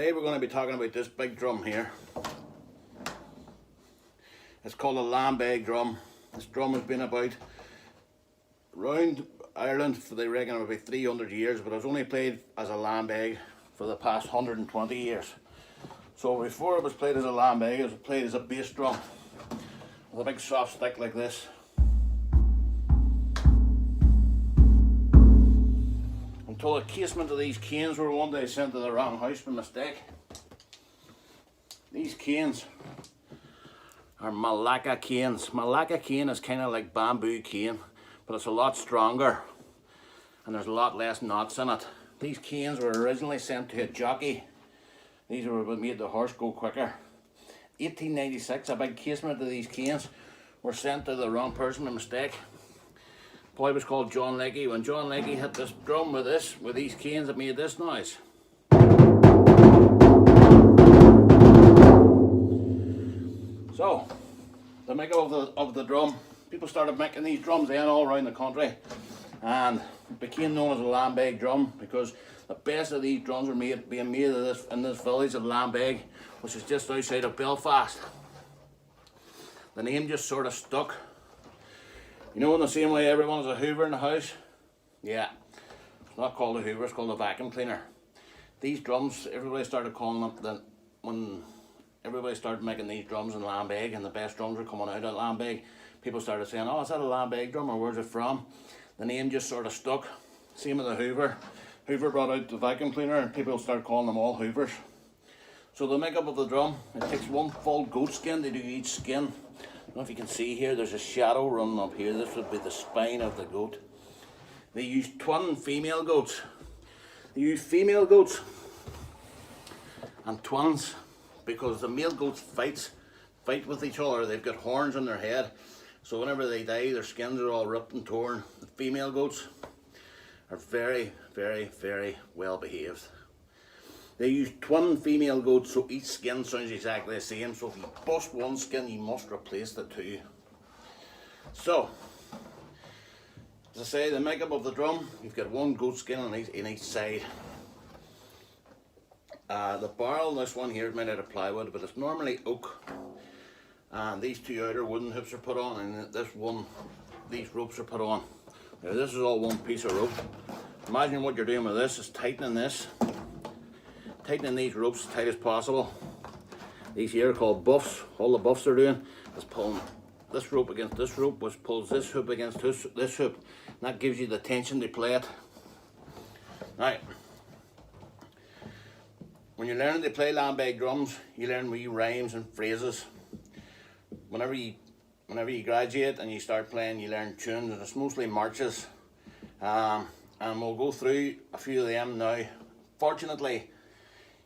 Today we're going to be talking about this big drum here. It's called a Lambeg Drum. This drum has been about around Ireland for, they reckon, about 300 years, but it's only played as a Lambeg for the past 120 years. So before it was played as a Lambeg, it was played as a bass drum with a big soft stick like this. Until the casement of these canes were one day sent to the wrong house by mistake. These canes are Malacca canes. Malacca cane is kind of like bamboo cane, but it's a lot stronger and there's a lot less knots in it. These canes were originally sent to a jockey. These were what made the horse go quicker. 1896, a big casement of these canes were sent to the wrong person by mistake. Boy was called John Leggy. When John Leggy hit this drum with these canes, it made this noise. So, the makeup of the drum, people started making these drums then all around the country, and it became known as a Lambeg drum because the best of these drums are being made in this village of Lambeg, which is just outside of Belfast. The name just sort of stuck. You know, in the same way everyone has a hoover in the house? Yeah, it's not called a hoover, it's called a vacuum cleaner. These drums, everybody started calling them, when everybody started making these drums in Lambeg and the best drums were coming out at Lambeg, people started saying, oh, is that a Lambeg drum, or where's it from? The name just sort of stuck. Same with the hoover. Hoover brought out the vacuum cleaner and people started calling them all hoovers. So the makeup of the drum, it takes one full goat skin to do each skin. I don't know if you can see here, there's a shadow running up here. This would be the spine of the goat. They use twin female goats. They use female goats and twins because the male goats fight with each other. They've got horns on their head, so whenever they die, their skins are all ripped and torn. The female goats are very, very, very well behaved. They use twin female goats, so each skin sounds exactly the same. So if you bust one skin, you must replace the two. So, as I say, the makeup of the drum, you've got one goat skin on each side. The barrel, this one here is made out of plywood, but it's normally oak. And these two outer wooden hoops are put on, and these ropes are put on. Now this is all one piece of rope. Imagine what you're doing with this is tightening these ropes as tight as possible. These here are called buffs. All the buffs are doing is pulling this rope against this rope, which pulls this hoop against this hoop. And that gives you the tension to play it. Now, when you're learning to play Lambeg drums, you learn wee rhymes and phrases. Whenever you graduate and you start playing, you learn tunes, and it's mostly marches. And we'll go through a few of them now. Fortunately,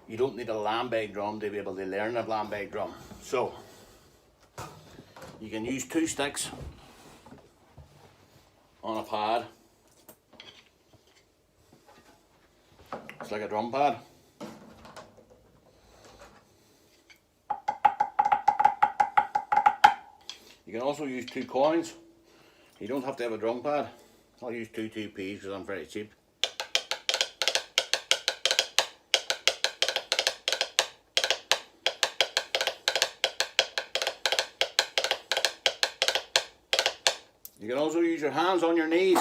you don't need a Lambeg drum to be able to learn a Lambeg drum. So, you can use two sticks on a pad. It's like a drum pad. You can also use two coins. You don't have to have a drum pad. I'll use two 2p because I'm very cheap. You can also use your hands on your knees.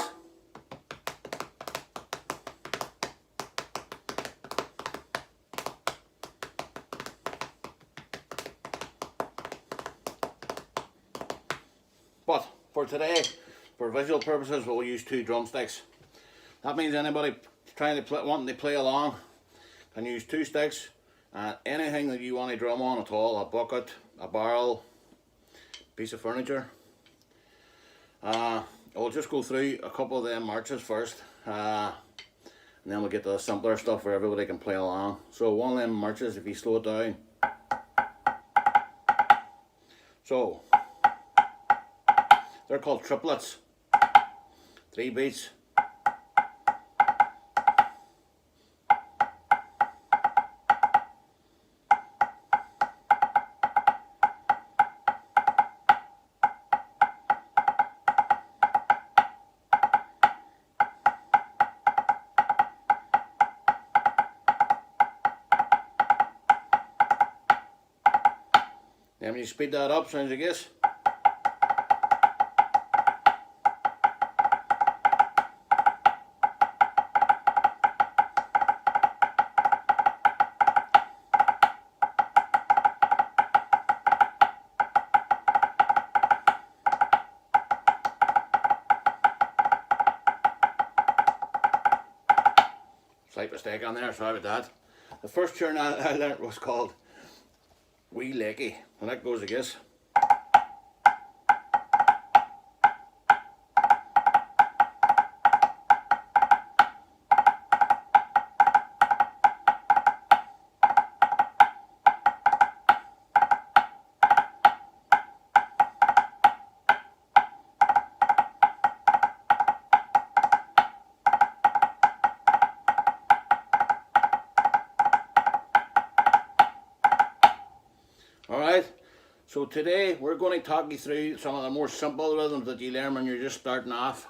But for today, for visual purposes, we'll use two drumsticks. That means anybody wanting to play along can use two sticks and anything that you want to drum on at all, a bucket, a barrel, piece of furniture. I'll just go through a couple of them marches first, and then we'll get to the simpler stuff where everybody can play along. So one of them marches, if you slow it down. So, they're called triplets. 3 beats. Then when you speed that up, sounds like this. Slight mistake on there, sorry about that. The first tune I learnt was called Wee Lakey, and that goes like this. Alright, so today we're going to talk you through some of the more simple rhythms that you learn when you're just starting off.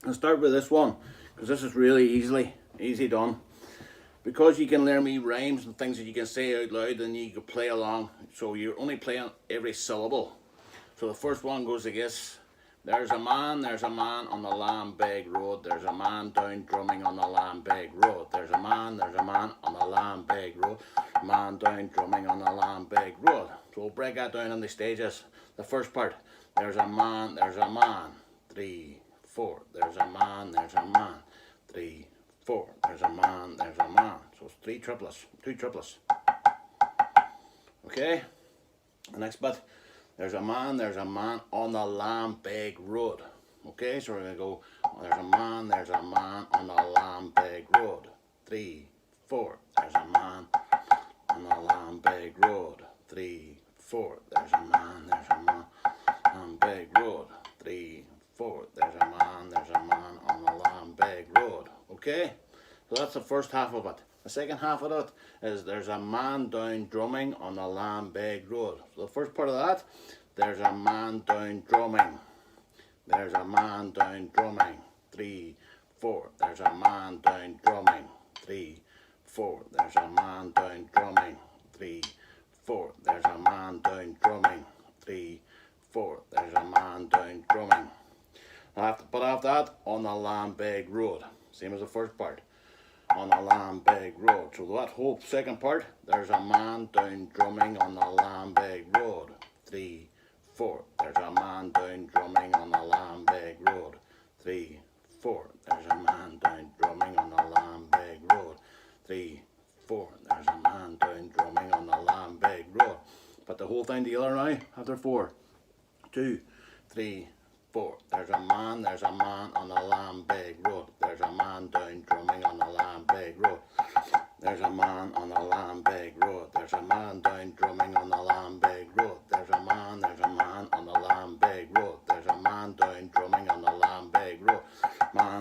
I'll start with this one, because this is really easy done. Because you can learn me rhymes and things that you can say out loud and you can play along, so you're only playing every syllable. So the first one goes like this. There's a man on the Lambeg Road. There's a man down drumming on the Lambeg Road. There's a man on the Lambeg Road. Man down drumming on the Lambeg Road. So we'll break that down in the stages. The first part. There's a man. 3, 4. There's a man. 3, 4. There's a man. So it's 3 triplets, 2 triplets. Okay. The next bit. There's a man on the Lambeg Road. Okay, so we're going to go, there's a man on the Lambeg Road. 3, 4. There's a man on the Lambeg Road. 3, 4. There's a man Lambeg Road. 3, 4. There's a man on the Lambeg Road. Okay, so that's the first half of it. The second half of it is there's a man down drumming on the Lambeg Road. So the first part of that, there's a man down drumming. There's a man down drumming. 3, 4. There's a man down drumming. 3, 4. There's a man down drumming. 3, 4. There's a man down drumming. 3, 4. There's a man down drumming. But after that, on the Lambeg Road. Same as the first part. On the Lambeg Road. So that whole second part, there's a man down drumming on the Lambeg Road. 3, 4. There's a man down drumming on the Lambeg Road. 3, 4. There's a man down drumming on the Lambeg Road. 3, 4. There's a man down drumming on the Lambeg Road. Put the whole thing together now. After 4, 2, 3, 4. There's a man on the Lambeg Road. There's a man down drumming on the Lambeg Road. There's a man on the Lambeg Road. There's a man down drumming on the Lambeg Road. There's a man on the Lambeg Road. There's a man down drumming on the Lambeg Road.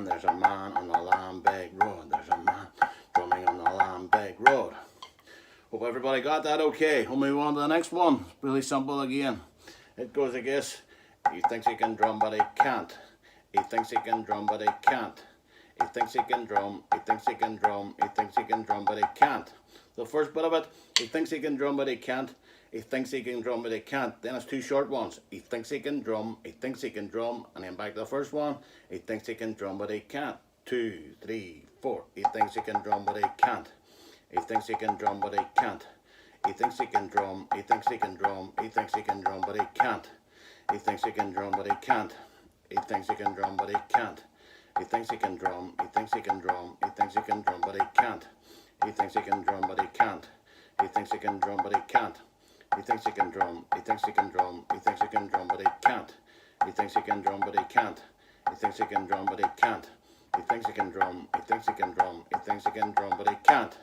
There's a man on the Lambeg Road. There's a man drumming on the Lambeg Road. Hope everybody got that okay. We'll move on to the next one. It's really simple again. It goes like this. He thinks he can drum, but he can't. He thinks he can drum, but he can't. He thinks he can drum, he thinks he can drum, he thinks he can drum, but he can't. The first bit of it, he thinks he can drum, but he can't. He thinks he can drum, but he can't. Then it's 2 short ones. He thinks he can drum, he thinks he can drum, and then back to the first one. He thinks he can drum, but he can't. 2, 3, 4. He thinks he can drum, but he can't. He thinks he can drum, but he can't. He thinks he can drum, he thinks he can drum, he thinks he can drum, but he can't. He thinks he can drum, but he can't. He thinks he can drum, but he can't. He thinks he can drum, he thinks he can drum, he thinks he can drum, but he can't. He thinks he can drum, but he can't. He thinks he can drum, but he can't. He thinks he can drum, he thinks he can drum, he thinks he can drum, but he can't. He thinks he can drum, but he can't. He thinks he can drum, but he can't. He thinks he can drum, he thinks he can drum, he thinks he can drum, but he can't.